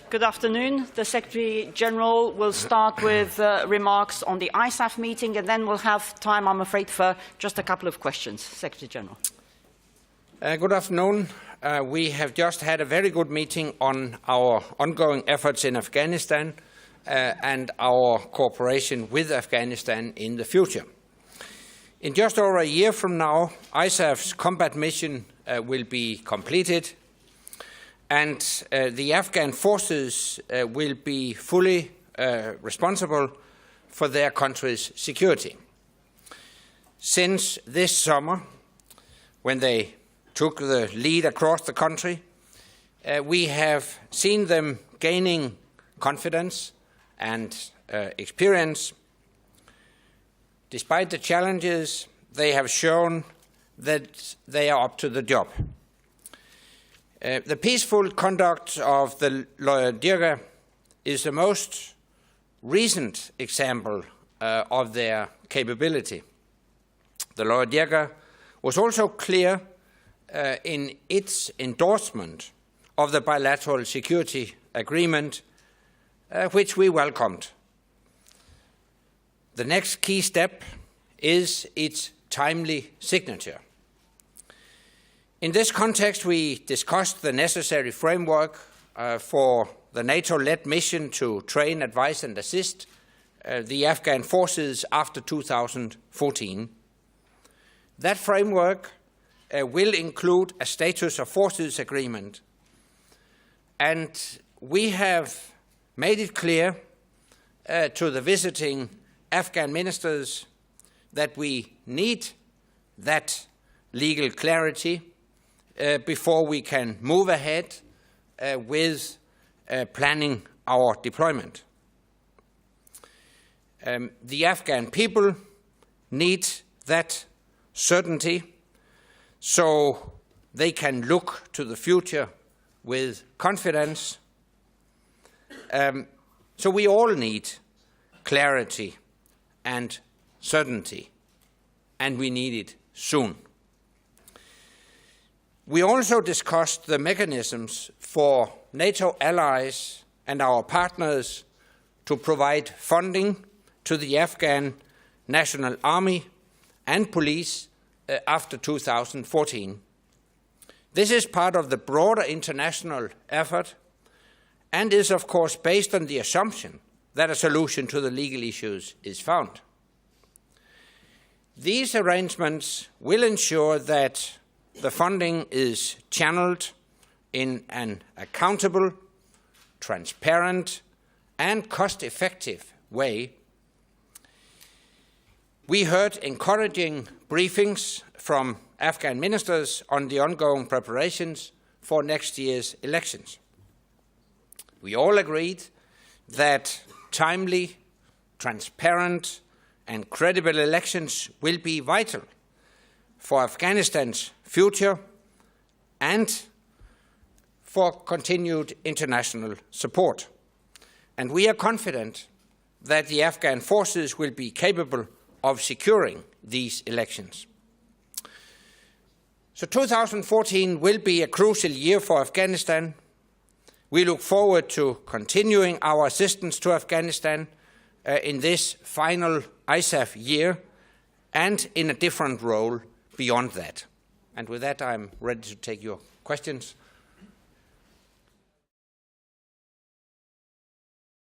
Good afternoon. The Secretary General will start with remarks on the ISAF meeting, and then we'll have time, I'm afraid, for just a couple of questions. Secretary General. Good afternoon. We have just had a very good meeting on our ongoing efforts in Afghanistan and our cooperation with Afghanistan in the future. In just over a year from now, ISAF's combat mission will be completed, and the Afghan forces will be fully responsible for their country's security. Since this summer, when they took the lead across the country, we have seen them gaining confidence and experience. Despite the challenges, they have shown that they are up to the job. The peaceful conduct of the Loya Jirga is the most recent example of their capability. The Loya Jirga was also clear in its endorsement of the Bilateral Security Agreement, which we welcomed. The next key step is its timely signature. In this context, we discussed the necessary framework for the NATO-led mission to train, advise and assist the Afghan forces after 2014. That framework will include a status of forces agreement, and we have made it clear to the visiting Afghan ministers that we need that legal clarity before we can move ahead with planning our deployment. The Afghan people need that certainty so they can look to the future with confidence. So we all need clarity and certainty, and we need it soon. We also discussed the mechanisms for NATO allies and our partners to provide funding to the Afghan National Army and police after 2014. This is part of the broader international effort and is, of course, based on the assumption that a solution to the legal issues is found. These arrangements will ensure that the funding is channeled in an accountable, transparent, and cost-effective way. We heard encouraging briefings from Afghan ministers on the ongoing preparations for next year's elections. We all agreed that timely, transparent, and credible elections will be vital for Afghanistan's future and for continued international support. And we are confident that the Afghan forces will be capable of securing these elections. So 2014 will be a crucial year for Afghanistan. We look forward to continuing our assistance to Afghanistan in this final ISAF year and in a different role beyond that. And with that, I'm ready to take your questions.